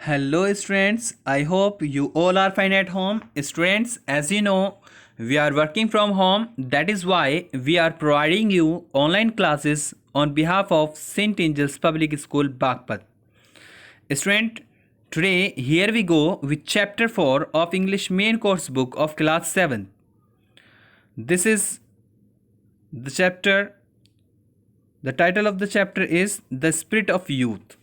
Hello, students. I hope you all are fine at home. Students, as you know, we are working from home. That is why we are providing you online classes on behalf of St. Angel's Public School, Bagpat. Student, today here we go with chapter 4 of English main course book of class 7. This is the chapter. The title of the chapter is The Spirit of Youth.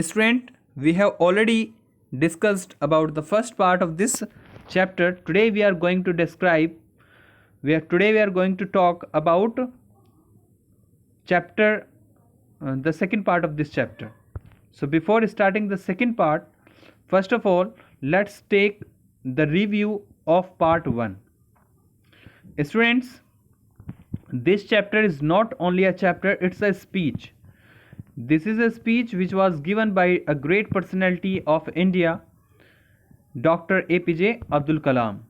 Student, we have already discussed about the first part of this chapter. Today we are going to talk about chapter the second part of this chapter. So before starting the second part, first of all, let's take the review of part 1. Students, this chapter is not only a chapter, it's a speech. This is a speech which was given by a great personality of India, Dr. APJ Abdul Kalam.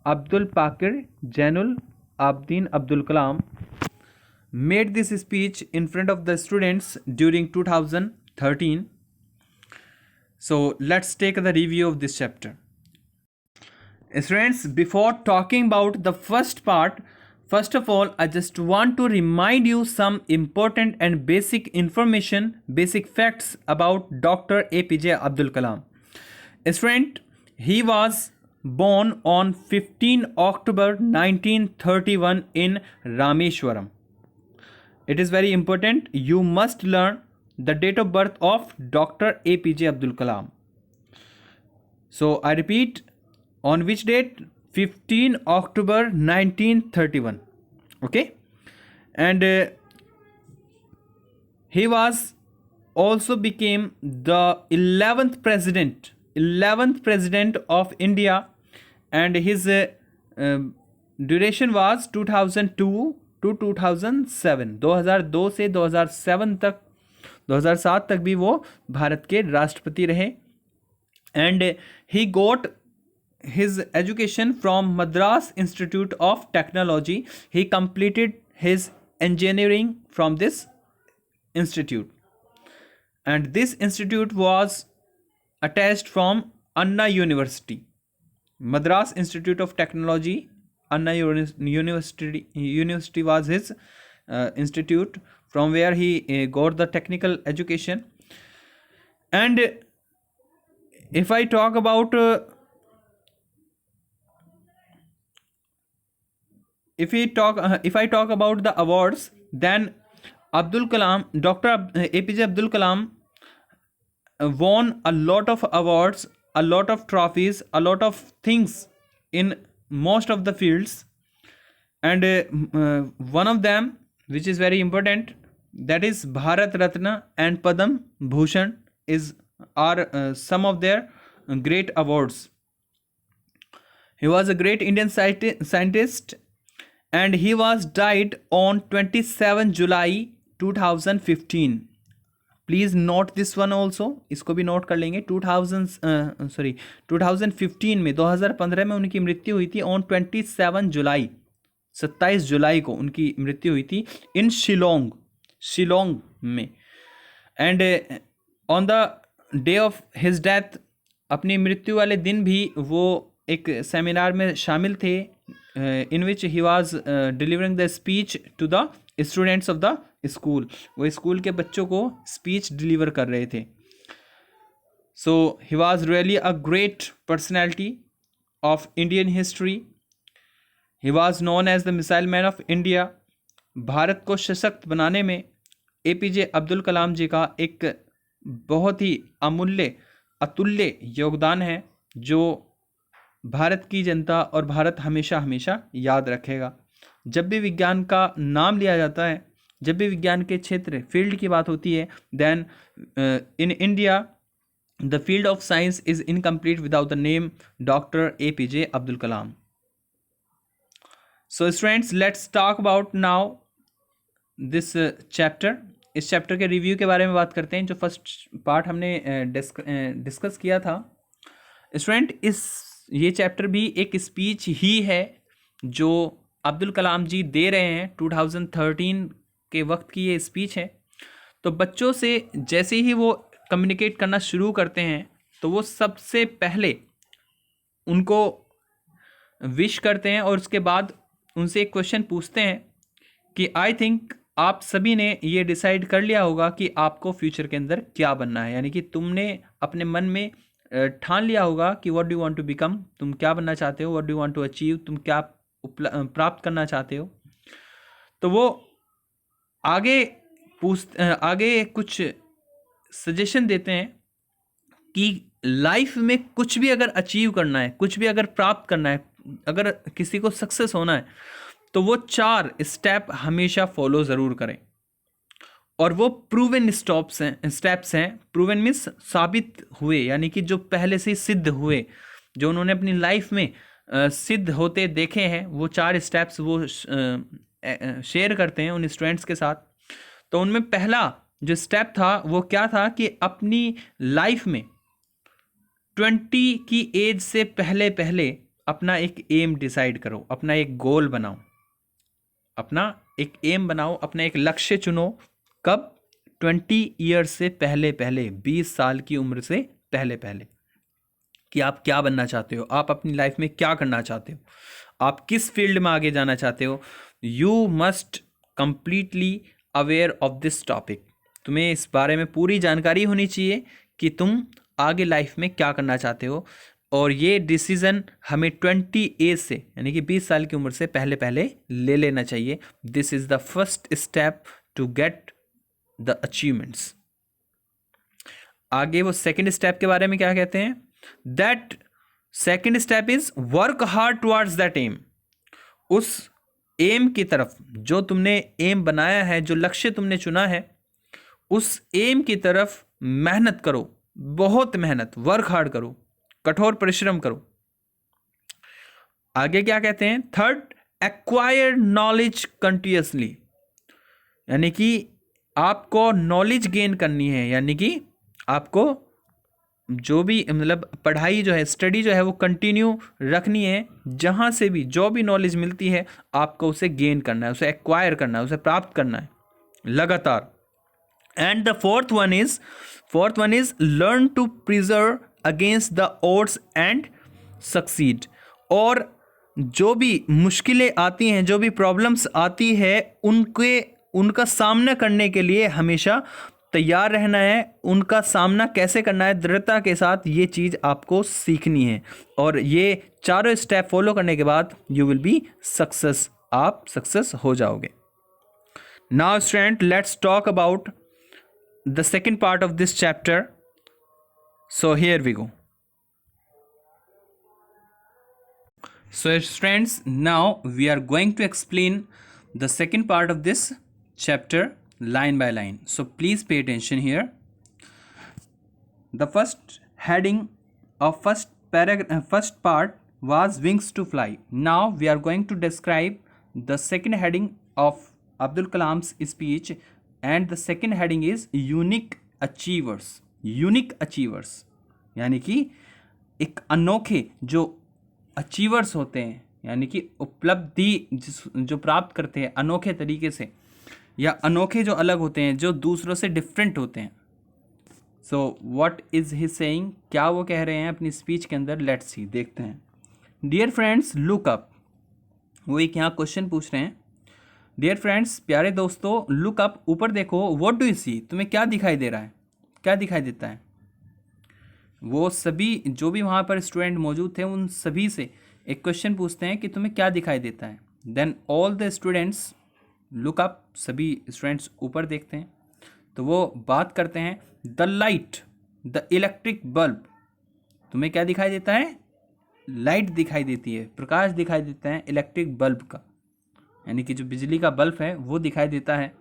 Abdul Pakir Jainul Abdin Abdul Kalam made this speech in front of the students during 2013. So let's take the review of this chapter. Students, before talking about the first part, first of all, I just want to remind you some important and basic information, basic facts about Dr. APJ Abdul Kalam. Student, he was born on 15 October 1931 in Rameshwaram. It is very important. You must learn the date of birth of Dr. APJ Abdul Kalam. So I repeat, on which date? 15 October 1931. Okay, and he was also became the 11th president of India, and his duration was 2002 to 2007. 2002 से 2007 तक 2007 तक भी वो भारत के राष्ट्रपति रहे. And he got his education from Madras Institute of Technology. He completed his engineering from this institute, and this institute was attached from Anna University. Madras Institute of Technology, Anna University was his institute from where he got the technical education. And if I talk about if I talk about the awards, then Abdul Kalam, Dr. APJ Abdul Kalam won a lot of awards, a lot of trophies, a lot of things in most of the fields. And one of them, which is very important, that is Bharat Ratna and Padam Bhushan are some of their great awards. He was a great Indian scientist, and he was died on 27 July 2015. Please note this one also, इसको भी note कर लेंगे. 2015 में 2015 में उनकी मृत्यु हुई थी ऑन 27 जुलाई, 27 जुलाई को उनकी मृत्यु हुई थी इन शिलोंग में. And on the day of his death, अपनी मृत्यु वाले दिन भी वो एक सेमिनार में शामिल थे, in which he was delivering the speech to the students of the school. वो स्कूल के बच्चों को स्पीच डिलीवर कर रहे थे. So he was really a great personality of Indian history. He was known as the missile man of India. Bharat को सशक्त बनाने में APJ अब्दुल कलाम जी का एक बहुत ही अतुल्य योगदान है, जो भारत की जनता और भारत हमेशा हमेशा याद रखेगा. जब भी विज्ञान का नाम लिया जाता है, जब भी विज्ञान के क्षेत्र फील्ड की बात होती है, then in India the field of science is incomplete without the name doctor APJ Abdul Kalam. So students, let's talk about now this chapter. इस चैप्टर के रिव्यू के बारे में बात करते हैं, जो फर्स्ट पार्ट हमने डिस्कस किया था. स्टूडेंट, ये चैप्टर भी एक स्पीच ही है जो अब्दुल कलाम जी दे रहे हैं. 2013 के वक्त की ये स्पीच है. तो बच्चों से जैसे ही वो कम्युनिकेट करना शुरू करते हैं तो वो सबसे पहले उनको विश करते हैं और उसके बाद उनसे एक क्वेश्चन पूछते हैं कि आई थिंक आप सभी ने ये डिसाइड कर लिया होगा कि आपको फ्यूचर के अंदर क्या बनना है, यानी कि तुमने अपने मन में ठान लिया होगा कि what do want to become, तुम क्या बनना चाहते हो, what do want to achieve, तुम क्या प्राप्त करना चाहते हो। तो वो आगे कुछ सजेशन देते हैं कि लाइफ में कुछ भी अगर अचीव करना है, कुछ भी अगर प्राप्त करना है, अगर किसी को सक्सेस होना है तो वो 4 स्टेप हमेशा फॉलो ज़रूर करें। और वो प्रूवन स्टेप्स हैं। प्रूवन मीन्स साबित हुए, यानी कि जो पहले से सिद्ध हुए, जो उन्होंने अपनी लाइफ में सिद्ध होते देखे हैं, वो 4 स्टेप्स वो शेयर करते हैं उन स्टूडेंट्स के साथ। तो उनमें पहला जो स्टेप था वो क्या था कि अपनी लाइफ में 20 की एज से पहले पहले अपना एक एम डिसाइड करो, अपना एक गोल बनाओ, अपना एक एम बनाओ, अपना एक लक्ष्य चुनो। कब? 20 ईयर्स से पहले पहले, 20 साल की उम्र से पहले पहले, कि आप क्या बनना चाहते हो, आप अपनी लाइफ में क्या करना चाहते हो, आप किस फील्ड में आगे जाना चाहते हो। You must completely aware of this topic. तुम्हें इस बारे में पूरी जानकारी होनी चाहिए कि तुम आगे लाइफ में क्या करना चाहते हो। और ये डिसीज़न हमें 20 एज से, यानी कि 20 साल की उम्र से पहले पहले ले लेना चाहिए। This is the first step to get the achievements. आगे वो सेकेंड स्टेप के बारे में क्या कहते हैं? That second step is work hard towards that aim. उस एम की तरफ, जो तुमने एम बनाया है, जो लक्ष्य तुमने चुना है, उस एम की तरफ मेहनत करो, बहुत मेहनत, वर्क हार्ड करो, कठोर परिश्रम करो। आगे क्या कहते हैं? थर्ड, एक्वायर नॉलेज कंटिन्यूअसली, यानी कि आपको नॉलेज गेन करनी है, यानी कि आपको जो भी मतलब पढ़ाई जो है, स्टडी जो है, वो कंटिन्यू रखनी है। जहाँ से भी जो भी नॉलेज मिलती है आपको उसे गेन करना है, उसे एक्वायर करना है, उसे प्राप्त करना है लगातार। And the fourth one is learn to preserve against the odds and succeed. और जो भी मुश्किलें आती हैं, जो भी प्रॉब्लम्स आती है, उनका सामना करने के लिए हमेशा तैयार रहना है। उनका सामना कैसे करना है, दृढ़ता के साथ, ये चीज़ आपको सीखनी है। और ये चारों स्टेप फॉलो करने के बाद यू विल बी सक्सेस, आप सक्सेस हो जाओगे। Now student, let's talk about the second part of this chapter. So here we go. So students, now we are going to explain the second part of this chapter line by line. So please pay attention here. The first heading of first part was wings to fly. Now we are going to describe the second heading of Abdul Kalam's speech, and the second heading is unique achievers. Unique achievers, यानी कि एक अनोखे जो achievers होते हैं, यानी कि उपलब्धि जो प्राप्त करते हैं अनोखे तरीके से, या अनोखे जो अलग होते हैं, जो दूसरों से डिफरेंट होते हैं। So what is he saying, क्या वो कह रहे हैं अपनी स्पीच के अंदर? लेट्स सी, देखते हैं। डियर फ्रेंड्स लुक अप, वो एक यहाँ क्वेश्चन पूछ रहे हैं। डियर फ्रेंड्स, प्यारे दोस्तों, लुक अप, ऊपर देखो। व्हाट डू यू सी, तुम्हें क्या दिखाई दे रहा है, क्या दिखाई देता है? वो सभी जो भी वहाँ पर स्टूडेंट मौजूद थे उन सभी से एक क्वेश्चन पूछते हैं कि तुम्हें क्या दिखाई देता है। Then all the students look up, सभी स्टूडेंट्स ऊपर देखते हैं। तो वो बात करते हैं, the light, the electric bulb. तुम्हें क्या दिखाई देता है? लाइट दिखाई देती है, प्रकाश दिखाई देता है इलेक्ट्रिक बल्ब का, यानी कि जो बिजली का बल्ब है वो दिखाई देता है।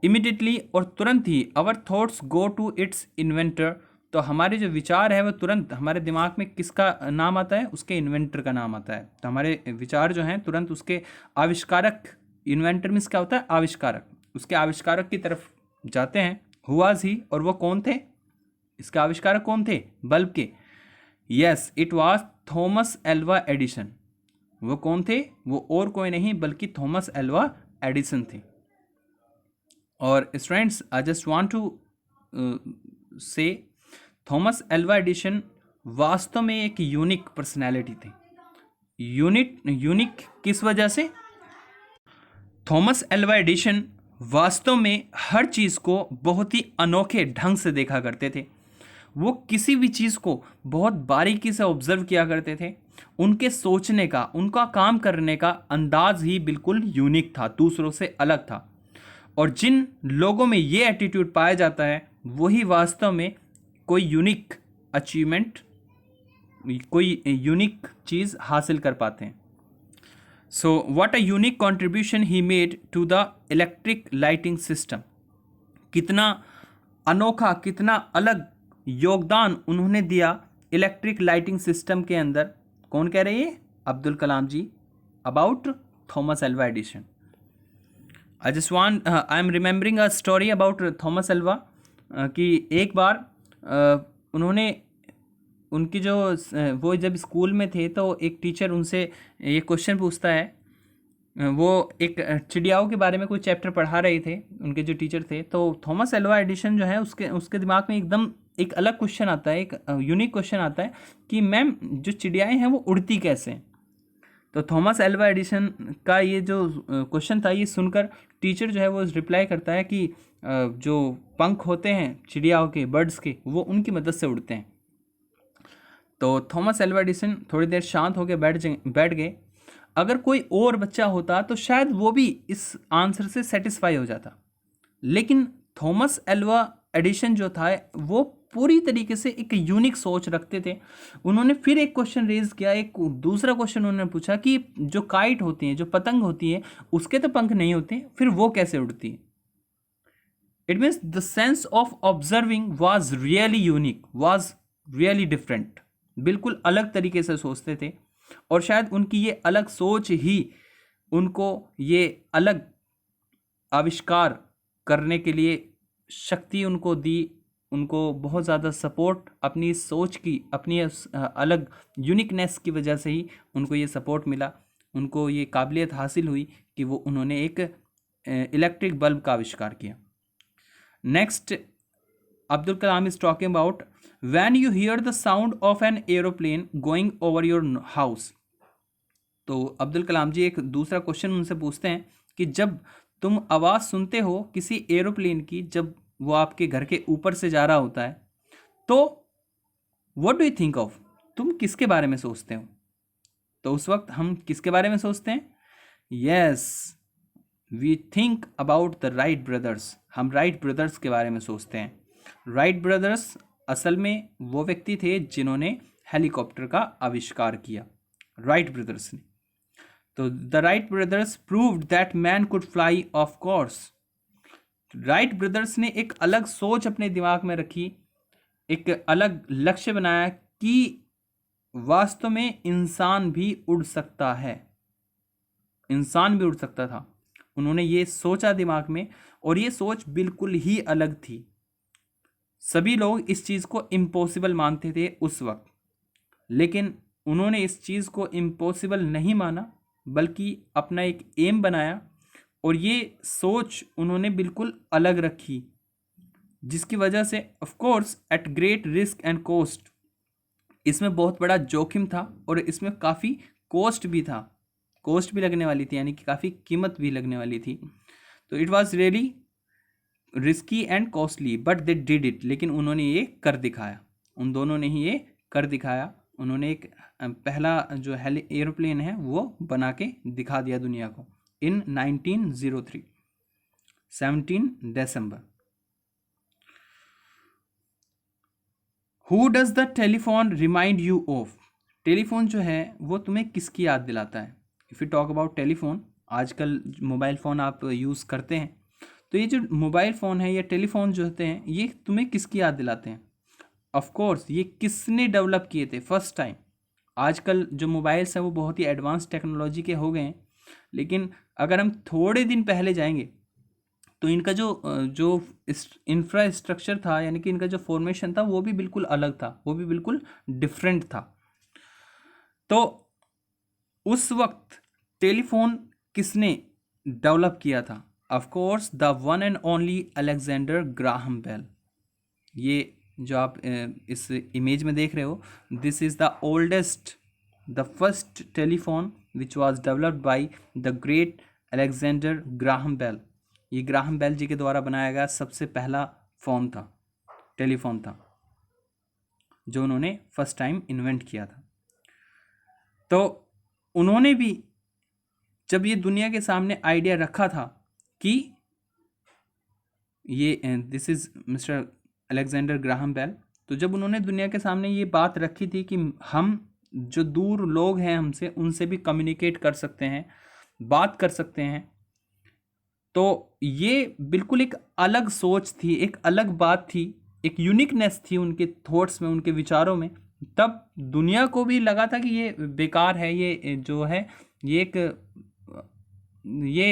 इमिडिएटली, और तुरंत ही, our thoughts go to its inventor. तो हमारे जो विचार है वो तुरंत हमारे दिमाग में किसका नाम आता है? उसके इन्वेंटर का नाम आता है। तो हमारे विचार जो हैं तुरंत उसके आविष्कारक, इन्वेंटर मीन्स क्या होता है? आविष्कारक, उसके आविष्कारक की तरफ जाते हैं। हुआज ही, और वो कौन थे? इसके आविष्कारक कौन थे बल्ब के? Yes, it was Thomas Alva Edison. वो कौन थे? वो और कोई नहीं बल्कि थॉमस एल्वा एडिसन थे। और students, I just want to say Thomas Alva Edison वास्तव में एक यूनिक पर्सनैलिटी थे। यूनिक किस वजह से? थॉमस एल्वा एडिशन वास्तव में हर चीज़ को बहुत ही अनोखे ढंग से देखा करते थे। वो किसी भी चीज़ को बहुत बारीकी से ऑब्जर्व किया करते थे। उनके सोचने का, उनका काम करने का अंदाज ही बिल्कुल यूनिक था, दूसरों से अलग था। और जिन लोगों में ये एटीट्यूड पाया जाता है वही वास्तव में कोई यूनिक अचीवमेंट, कोई यूनिक चीज़ हासिल कर पाते हैं। So what a unique contribution he made to the electric lighting system. कितना अनोखा, कितना अलग योगदान उन्होंने दिया इलेक्ट्रिक लाइटिंग सिस्टम के अंदर। कौन कह रहे हैं? Abdul Kalam ji, about Thomas Alva Edison. I am remembering a story about Thomas Alva कि एक बार उन्होंने उनकी जो वो जब स्कूल में थे तो एक टीचर उनसे ये क्वेश्चन पूछता है। वो एक चिड़ियाओं के बारे में कोई चैप्टर पढ़ा रहे थे उनके जो टीचर थे। तो थॉमस एल्वा एडिशन जो है उसके दिमाग में एकदम एक अलग क्वेश्चन आता है, एक यूनिक क्वेश्चन आता है कि मैम जो चिड़ियाएँ हैं वो उड़ती कैसे हैं। तो थॉमस एल्वा एडिशन का ये जो क्वेश्चन था, ये सुनकर टीचर जो है वो रिप्लाई करता है कि जो पंख होते हैं चिड़ियाओं के, बर्ड्स के, वो उनकी मदद से उड़ते हैं। तो थॉमस एल्वा एडिसन थोड़ी देर शांत होकर बैठ गए। अगर कोई और बच्चा होता तो शायद वो भी इस आंसर से सेटिस्फाई हो जाता, लेकिन थॉमस एल्वा एडिशन जो था वो पूरी तरीके से एक यूनिक सोच रखते थे। उन्होंने फिर एक क्वेश्चन रेज किया, एक दूसरा क्वेश्चन उन्होंने पूछा कि जो काइट होती हैं, जो पतंग होती है, उसके तो पंख नहीं होते, फिर वो कैसे उड़ती है। It means the sense of observing was really unique, was really different. बिल्कुल अलग तरीके से सोचते थे और शायद उनकी ये अलग सोच ही उनको ये अलग आविष्कार करने के लिए शक्ति उनको दी, उनको बहुत ज़्यादा सपोर्ट अपनी सोच की, अपनी अलग यूनिकनेस की वजह से ही उनको ये सपोर्ट मिला, उनको ये काबिलियत हासिल हुई कि वो उन्होंने एक इलेक्ट्रिक बल्ब का आविष्कार किया। Next, Abdul Kalam is talking about when you here the sound of an aeroplane going over your house. तो अब्दुल कलाम जी एक दूसरा क्वेश्चन उनसे पूछते हैं कि जब तुम आवाज़ सुनते हो किसी एरोप्लेन की, जब वो आपके घर के ऊपर से जा रहा होता है, तो what do you think of, तुम किसके बारे में सोचते हो? तो उस वक्त हम किसके बारे में सोचते हैं? Yes, we think about the Wright brothers. हम राइट ब्रदर्स के बारे में सोचते हैं। राइट ब्रदर्स असल में वो व्यक्ति थे जिन्होंने हेलीकॉप्टर का आविष्कार किया, राइट ब्रदर्स ने। तो the Wright brothers proved that man could fly of course. Wright brothers ने एक अलग सोच अपने दिमाग में रखी, एक अलग लक्ष्य बनाया कि वास्तव में इंसान भी उड़ सकता है, इंसान भी उड़ सकता था। उन्होंने ये सोचा दिमाग में, और ये सोच बिल्कुल ही अलग थी। सभी लोग इस चीज़ को इम्पॉसिबल मानते थे उस वक्त, लेकिन उन्होंने इस चीज़ को इम्पॉसिबल नहीं माना, बल्कि अपना एक एम बनाया, और ये सोच उन्होंने बिल्कुल अलग रखी, जिसकी वजह से of course eight great risk and cost, इसमें बहुत बड़ा जोखिम था और इसमें काफ़ी कॉस्ट भी लगने वाली थी, यानी कि काफ़ी कीमत भी लगने वाली थी। तो it was really risky and costly, but they did it. लेकिन उन्होंने ये कर दिखाया, उन दोनों ने ही ये कर दिखाया। उन्होंने एक पहला जो एरोप्लेन है वो बना के दिखा दिया दुनिया को in 1903, 17 December. Who does the telephone remind you of. Telephone जो है वो तुम्हें किसकी याद दिलाता है? If you talk about telephone, आजकल मोबाइल फ़ोन आप यूज़ करते हैं, तो ये जो मोबाइल फ़ोन है या टेलीफोन जो होते हैं, ये तुम्हें किसकी याद दिलाते हैं? ऑफ कोर्स ये किसने डेवलप किए थे फर्स्ट टाइम? आजकल जो मोबाइल्स हैं वो बहुत ही एडवांस टेक्नोलॉजी के हो गए हैं, लेकिन अगर हम थोड़े दिन पहले जाएंगे तो इनका जो इंफ्रास्ट्रक्चर था, यानी कि इनका जो फॉर्मेशन था, वो भी बिल्कुल अलग था, वो भी बिल्कुल डिफरेंट था। तो उस वक्त टेलीफोन किसने डेवलप किया था? Of course the one and only Alexander Graham Bell. ये जो आप इस इमेज में देख रहे हो, this is the oldest, the first telephone which was developed by the great Alexander Graham Bell. ये ग्राहम बेल जी के द्वारा बनाया गया सबसे पहला फ़ोन था, टेलीफोन था, जो उन्होंने फर्स्ट टाइम इन्वेंट किया था। तो उन्होंने भी जब ये दुनिया के सामने आइडिया रखा था कि ये this is mister Alexander Graham Bell, तो जब उन्होंने दुनिया के सामने ये बात रखी थी कि हम जो दूर लोग हैं हमसे, उनसे भी कम्युनिकेट कर सकते हैं, बात कर सकते हैं, तो ये बिल्कुल एक अलग सोच थी, एक अलग बात थी, एक यूनिकनेस थी उनके थॉट्स में, उनके विचारों में। तब दुनिया को भी लगा था कि ये बेकार है, ये जो है ये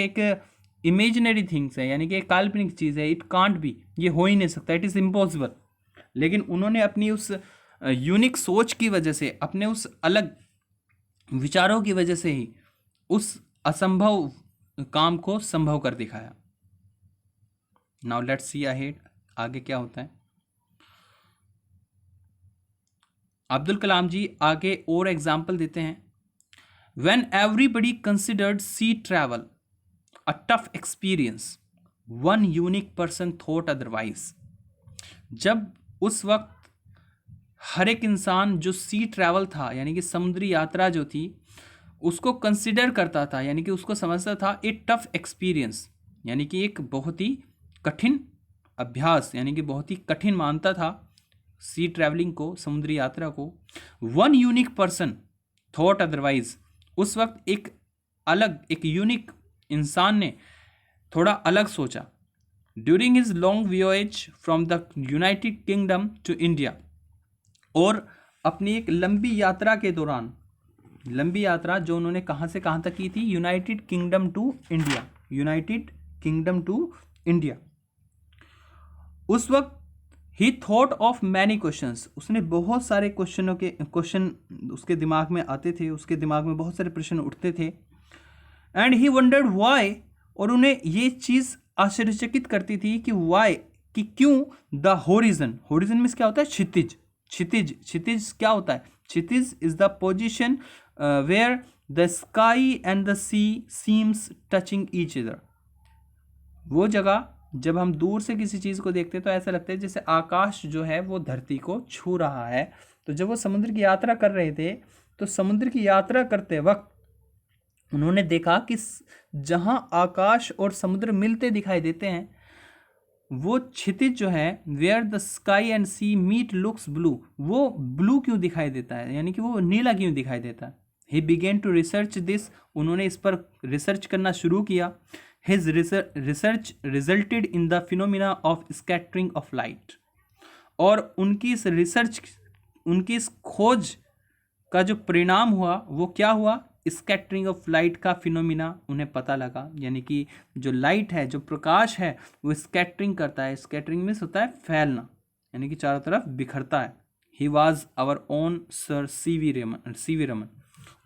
एक इमेजिनरी थिंग्स है, यानी कि एक काल्पनिक चीज़ है, इट कांट बी, ये हो ही नहीं सकता, इट इज़ इम्पॉसिबल। लेकिन उन्होंने अपनी उस यूनिक सोच की वजह से, अपने उस अलग विचारों की वजह से ही उस असंभव काम को संभव कर दिखाया। नाउ लेट्स सी अहेड, आगे क्या होता है। अब्दुल कलाम जी आगे और एग्जाम्पल देते हैं। When everybody considered sea travel a tough experience, one unique person thought otherwise. जब उस वक्त हर एक इंसान जो सी ट्रैवल था, यानी कि समुद्री यात्रा जो थी, उसको कंसिडर करता था, यानी कि उसको समझता था ए टफ एक्सपीरियंस, यानी कि एक बहुत ही कठिन अभ्यास, यानी कि बहुत ही कठिन मानता था सी ट्रैवलिंग को, समुद्री यात्रा को। One unique person thought otherwise, उस वक्त एक अलग, एक यूनिक इंसान ने थोड़ा अलग सोचा। During his long voyage from the United Kingdom to India, और अपनी एक लंबी यात्रा के दौरान, लंबी यात्रा जो उन्होंने कहाँ से कहाँ तक की थी, United Kingdom to India, United Kingdom to India. उस वक्त ही थॉट ऑफ मैनी क्वेश्चंस, उसने बहुत सारे क्वेश्चन उसके दिमाग में आते थे, उसके दिमाग में बहुत सारे प्रश्न उठते थे। एंड ही वंडर्ड वाई, और उन्हें ये चीज़ आश्चर्यचकित करती थी कि वाई, कि क्यों द होरिजन, होरिजन मीन्स क्या होता है, क्षितिज, क्षितिज, क्षितिज क्या होता है, क्षितिज is the position where the sky and the sea seems touching each other. वो जगह जब हम दूर से किसी चीज़ को देखते हैं तो ऐसा लगता है जैसे आकाश जो है वो धरती को छू रहा है। तो जब वो समुद्र की यात्रा कर रहे थे, तो समुद्र की यात्रा करते वक्त उन्होंने देखा कि जहाँ आकाश और समुद्र मिलते दिखाई देते हैं, वो क्षितिज जो है, where the sky and sea meet looks blue, वो ब्लू क्यों दिखाई देता है, यानी कि वो नीला क्यों दिखाई देता है। He began to research this, उन्होंने इस पर रिसर्च करना शुरू किया। His research resulted in the phenomena of scattering of light, और उनकी इस रिसर्च, उनकी इस खोज का जो परिणाम हुआ वो क्या हुआ, स्कैटरिंग ऑफ लाइट का फिनोमिना उन्हें पता लगा। यानी कि जो लाइट है, जो प्रकाश है, वो स्कैटरिंग करता है। स्कैटरिंग मीन्स होता है फैलना, यानी कि चारों तरफ बिखरता है। He was our own sir C V Raman,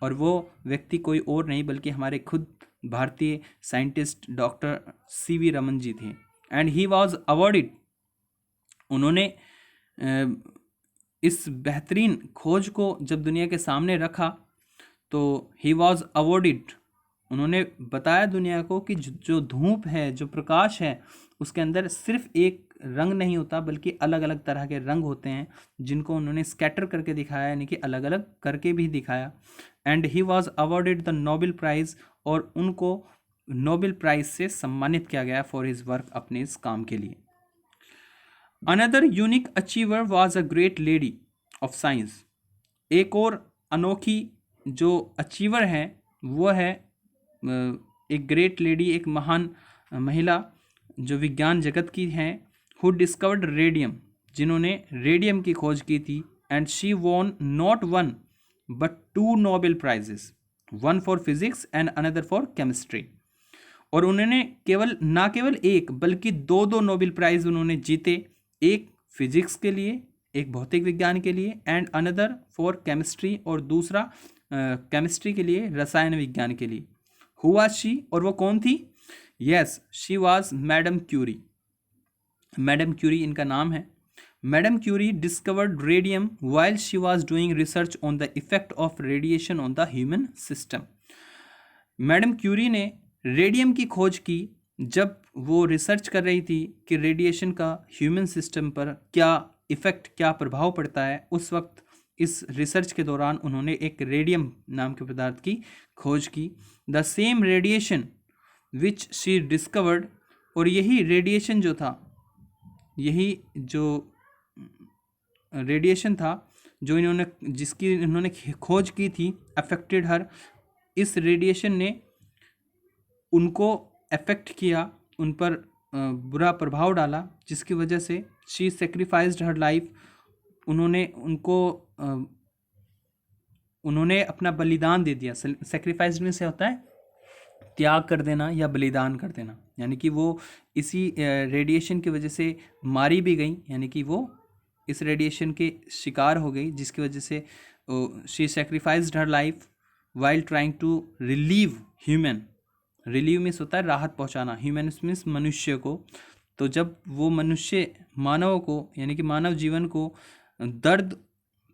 और वो व्यक्ति कोई और नहीं बल्कि हमारे खुद भारतीय scientist doctor CV. Raman ji थे। एंड ही वॉज अवॉर्डेड, उन्होंने इस बेहतरीन खोज को जब दुनिया के सामने रखा तो ही वॉज अवॉर्डेड, उन्होंने बताया दुनिया को कि जो धूप है, जो प्रकाश है, उसके अंदर सिर्फ एक रंग नहीं होता बल्कि अलग अलग तरह के रंग होते हैं, जिनको उन्होंने स्कैटर करके दिखाया, यानी कि अलग अलग करके भी दिखाया। And he was awarded the Nobel prize, और उनको नोबेल प्राइज़ से सम्मानित किया गया फॉर हिज वर्क, अपने इस काम के लिए। Another unique achiever was a great lady of science, एक और अनोखी जो अचीवर है वो है एक ग्रेट लेडी, एक महान महिला जो विज्ञान जगत की हैं, हु डिस्कवर्ड रेडियम, जिन्होंने रेडियम की खोज की थी। And she von not one but 2 Nobel prizes, one for physics and another for chemistry, और उन्होंने ना केवल एक बल्कि 2 नोबेल प्राइज उन्होंने जीते, एक फिजिक्स के लिए, एक भौतिक विज्ञान के लिए, एंड अनदर फॉर केमिस्ट्री, और दूसरा केमिस्ट्री के लिए, रसायन विज्ञान के लिए। हु वाज शी, और वो कौन थी? Yes, she was madam Curie. Madam Curie इनका नाम है। Madam Curie discovered radium while she was doing research on the effect of radiation on the human system. Madam Curie ने रेडियम की खोज की जब वो रिसर्च कर रही थी कि रेडिएशन का ह्यूमन सिस्टम पर क्या इफ़ेक्ट, क्या प्रभाव पड़ता है। उस वक्त इस रिसर्च के दौरान उन्होंने एक रेडियम नाम के पदार्थ की खोज की। The same radiation which she discovered, और यही रेडिएशन जो था, यही जो रेडिएशन था जो जिसकी इन्होंने खोज की थी, अफेक्टेड हर, इस रेडिएशन ने उनको अफेक्ट किया, उन पर बुरा प्रभाव डाला, जिसकी वजह से शी सेक्रीफाइज्ड हर लाइफ, उन्होंने अपना बलिदान दे दिया। सेक्रीफाइस में से होता है त्याग कर देना या बलिदान कर देना, यानी कि वो इसी रेडिएशन की वजह से मारी भी गई, यानी कि वो इस रेडिएशन के शिकार हो गई, जिसकी वजह से she sacrificed her life while trying to relieve human. Relieve means होता है राहत पहुंचाना, ह्यूमन मीन्स मनुष्य को। तो जब वो मनुष्य मानव को, यानी कि मानव जीवन को दर्द,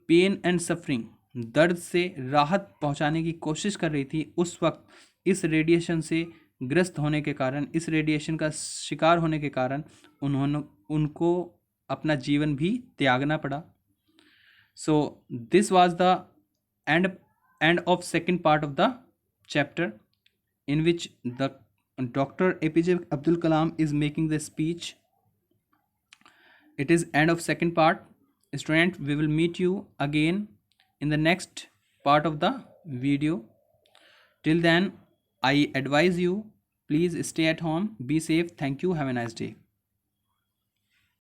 पेन एंड सफरिंग, दर्द से राहत पहुंचाने की कोशिश कर रही थी, उस वक्त इस रेडिएशन से ग्रस्त होने के कारण, इस रेडिएशन का शिकार होने के कारण उनको अपना जीवन भी त्यागना पड़ा। So this was the end of second part of the chapter in which the Dr. APJ Abdul Kalam is making the speech. It is end of second part. Student, we will meet you again in the next part of the video. Till then, I advise you, please stay at home, be safe. Thank you. Have a nice day.